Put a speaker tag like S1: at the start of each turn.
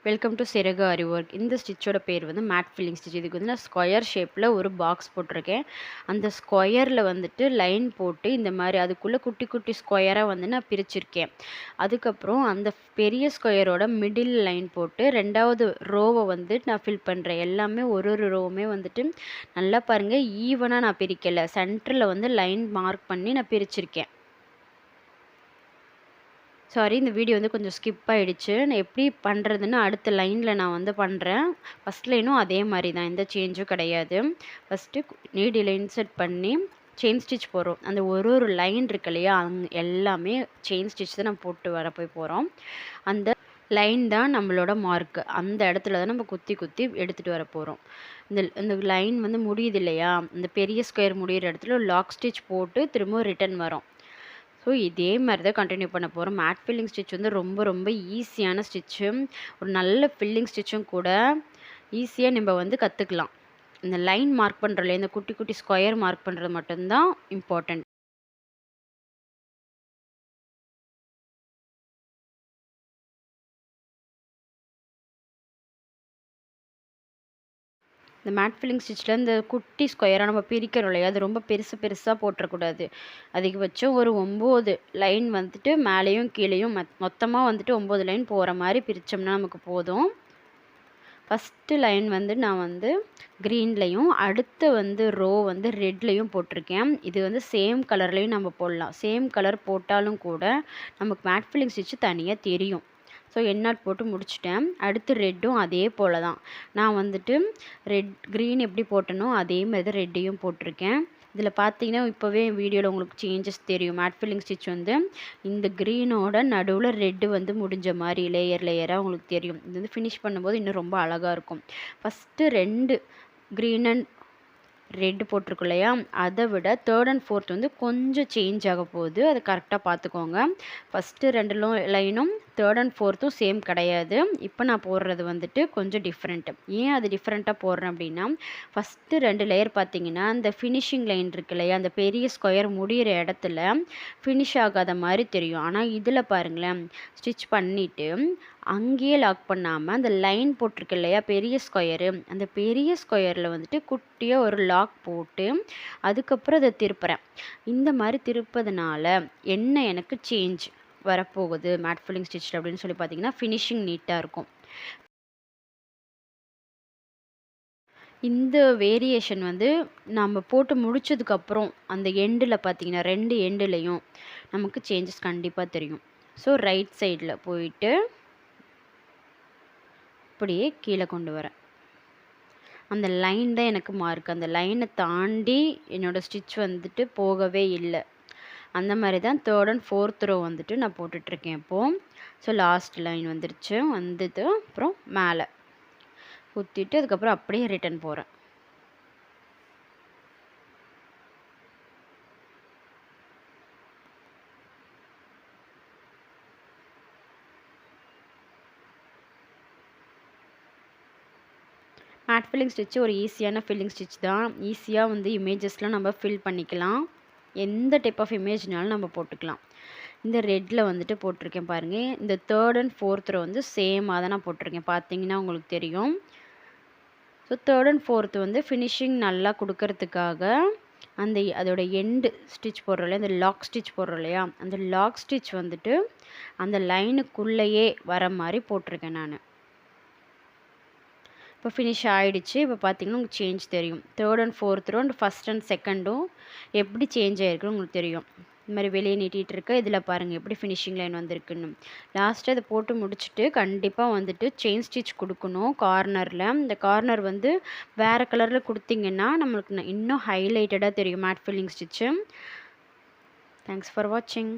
S1: Welcome to சிறகு ஆரி work. இந்த ஸ்டிச்சோட பேர் வந்து மேட் ஃபில்லிங் ஸ்டிச். இதுக்கு வந்து நான் ஸ்கொயர் ஷேப்பில் ஒரு பாக்ஸ் போட்டிருக்கேன். அந்த ஸ்கொயரில் வந்துட்டு லைன் போட்டு இந்த மாதிரி அதுக்குள்ளே குட்டி குட்டி ஸ்கொயராக வந்து நான் பிரிச்சிருக்கேன். அதுக்கப்புறம் அந்த பெரிய ஸ்கொயரோட மிடில் லைன் போட்டு 2வது ரோவை வந்து நான் ஃபில் பண்ணுறேன். எல்லாமே ஒரு ஒரு ரோவுமே வந்துட்டு நல்லா பாருங்கள், ஈவனாக நான் பிரிக்கலை. சென்டரில் வந்து லைன் மார்க் பண்ணி நான் பிரிச்சிருக்கேன். சாரி, இந்த வீடியோ வந்து கொஞ்சம் ஸ்கிப் ஆகிடுச்சு. நான் எப்படி பண்ணுறதுன்னு அடுத்த லைனில் நான் வந்து பண்ணுறேன். ஃபஸ்ட் லைனும் அதே மாதிரி தான், எந்த சேஞ்சும் கிடையாது. ஃபஸ்ட்டு நீடில் இன்சர்ட் பண்ணி செயின் ஸ்டிச் போடுறோம். அந்த ஒரு ஒரு லைன் இருக்கு இல்லையா, எல்லாமே செயின் ஸ்டிச் தான் நம்ம போட்டு வர போகிறோம். அந்த லைன் தான் நம்மளோட மார்க்கு. அந்த இடத்துல தான் நம்ம குத்தி குத்தி எடுத்துகிட்டு வர போகிறோம். இந்த லைன் வந்து முடியுது இல்லையா, இந்த பெரிய ஸ்கொயர் முடிகிற இடத்துல லாக் ஸ்டிச் போட்டு திரும்ப ரிட்டன் வரும். ஸோ இதே மாதிரி தான் கண்டினியூ பண்ண போகிறோம். மேட் ஃபில்லிங் ஸ்டிச் வந்து ரொம்ப ரொம்ப ஈஸியான ஸ்டிச்சு. ஒரு நல்ல ஃபில்லிங் ஸ்டிச்சும் கூட. ஈஸியாக நம்ம வந்து கற்றுக்கலாம். இந்த லைன் மார்க் பண்ணுறதுல இந்த குட்டி குட்டி ஸ்கொயர் மார்க் பண்ணுறது மட்டும்தான் இம்பார்ட்டண்ட். இந்த மேட் ஃபில்லிங் ஸ்டிச்சில் இந்த குட்டி ஸ்கொயராக நம்ம பிரிக்கிறோம் இல்லையா, அது ரொம்ப பெருசாக போட்டுறக்கூடாது. அதிகபட்சம் ஒரு 9 லைன் வந்துட்டு மேலேயும் கீழேயும் மொத்தமாக வந்துட்டு 9 லைன் போகிற மாதிரி பிரித்தோம்னா நமக்கு போதும். ஃபஸ்ட்டு லைன் வந்து நான் வந்து க்ரீன்லேயும், அடுத்து வந்து ரோ வந்து ரெட்லேயும் போட்டிருக்கேன். இது வந்து சேம் கலர்லேயும் நம்ம போடலாம். சேம் கலர் போட்டாலும் கூட நமக்கு மேட் ஃபில்லிங் ஸ்டிச்சு தனியாக தெரியும். ஸோ எண்ணாட் போட்டு முடிச்சிட்டேன். அடுத்து ரெட்டும் அதே போல் தான். நான் வந்துட்டு க்ரீன் எப்படி போட்டனோ அதே மாதிரி தான் ரெட்டையும் போட்டிருக்கேன். இதில் பார்த்தீங்கன்னா இப்போவே வீடியோவில் உங்களுக்கு சேஞ்சஸ் தெரியும். மேட் ஃபில்லிங் ஸ்டிச் வந்து இந்த க்ரீனோட நடுவில் ரெட்டு வந்து முடிஞ்ச மாதிரி லேயராக உங்களுக்கு தெரியும். இது வந்து ஃபினிஷ் பண்ணும்போது இன்னும் ரொம்ப அழகாக இருக்கும். ஃபஸ்ட்டு 2 க்ரீன் அண்ட் ரெட் போட்டிருக்கும் இல்லையா, அதை விட 3rd and 4th வந்து கொஞ்சம் சேஞ்ச் ஆக போகுது. அதை கரெக்டாக பார்த்துக்கோங்க. ஃபஸ்ட்டு 2 லைனும் 3rd and 4th சேம் கிடையாது. இப்போ நான் போடுறது வந்துட்டு கொஞ்சம் டிஃப்ரெண்ட்டு. ஏன் அது டிஃப்ரெண்ட்டாக போடுறேன் அப்படின்னா, ஃபஸ்ட்டு 2 லேயர் பார்த்தீங்கன்னா அந்த ஃபினிஷிங் லைன் இருக்கு இல்லையா, அந்த பெரிய ஸ்கொயர் முடிகிற இடத்துல ஃபினிஷ் ஆகாத மாதிரி தெரியும். ஆனால் இதில் பாருங்களேன், ஸ்டிச் பண்ணிவிட்டு அங்கேயே லாக் பண்ணாமல் அந்த லைன் போட்டிருக்கு இல்லையா பெரிய ஸ்கொயரு, அந்த பெரிய ஸ்கொயரில் வந்துட்டு குட்டியாக ஒரு லாக் போட்டு அதுக்கப்புறம் அதை திருப்புறேன். இந்த மாதிரி திருப்பதுனால என்ன எனக்கு சேஞ்ச் வரப்போகுது மேட் ஃபில்லிங் ஸ்டிச்சில் அப்படின்னு சொல்லி பார்த்தீங்கன்னா, ஃபினிஷிங் நீட்டாக இருக்கும். இந்த வேரியேஷன் வந்து நம்ம போட்டு முடிச்சதுக்கப்புறம் அந்த எண்டில் பார்த்தீங்கன்னா 2 எண்டுலேயும் நமக்கு சேஞ்சஸ் கண்டிப்பாக தெரியும். ஸோ ரைட் சைடில் போயிட்டு அப்படியே கீழே கொண்டு வரேன். அந்த லைன் தான் எனக்கு மார்க். அந்த லைனை தாண்டி என்னோடய ஸ்டிச் வந்துட்டு போகவே இல்லை. அந்த மாதிரி தான் 3rd and 4th ரோ வந்துட்டு நான் போட்டுட்ருக்கேன் இப்போது. ஸோ லாஸ்ட் லைன் வந்துருச்சு. வந்தது அப்புறம் மேலே குத்திட்டு அதுக்கப்புறம் அப்படியே ரிட்டன் போகிறேன். மேட் ஃபில்லிங் ஸ்டிச்சு ஒரு ஈஸியான ஃபில்லிங் ஸ்டிச் தான். ஈஸியாக வந்து இமேஜஸ்லாம் நம்ம ஃபில் பண்ணிக்கலாம். எந்த டைப் ஆஃப் இமேஜ்னாலும் நம்ம போட்டுக்கலாம். இந்த ரெட்டில் வந்துட்டு போட்டிருக்கேன் பாருங்கள். இந்த 3rd and 4th ரோ வந்து சேமாக தான் நான் போட்டிருக்கேன். பார்த்தீங்கன்னா உங்களுக்கு தெரியும். ஸோ 3rd and 4th வந்து ஃபினிஷிங் நல்லா கொடுக்கறதுக்காக அதோட எண்டு ஸ்டிச் போடுறோம் இல்லையா, அந்த லாக் ஸ்டிச் போடுறோம் இல்லையா, அந்த லாக் ஸ்டிச் வந்துட்டு அந்த லைனுக்குள்ளேயே வர மாதிரி போட்டிருக்கேன் நான். இப்போ ஃபினிஷ் ஆகிடுச்சு. இப்போ பார்த்தீங்கன்னா உங்களுக்கு சேஞ்ச் தெரியும். 3rd and 4th row and 1st and 2nd எப்படி சேஞ்ச் ஆகிருக்குன்னு உங்களுக்கு தெரியும். இந்த மாதிரி வெளியே நீட்டிகிட்டு இருக்க இதில் பாருங்கள் எப்படி ஃபினிஷிங் லைன் வந்திருக்குன்னு. லாஸ்ட்டு அதை போட்டு முடிச்சுட்டு கண்டிப்பாக வந்துட்டு செயின் ஸ்டிச் கொடுக்கணும் கார்னரில். இந்த கார்னர் வந்து வேறு கலரில் கொடுத்திங்கன்னா நம்மளுக்கு இன்னும் ஹைலைட்டடாக தெரியும் mat filling stitch. Thanks for வாட்சிங்.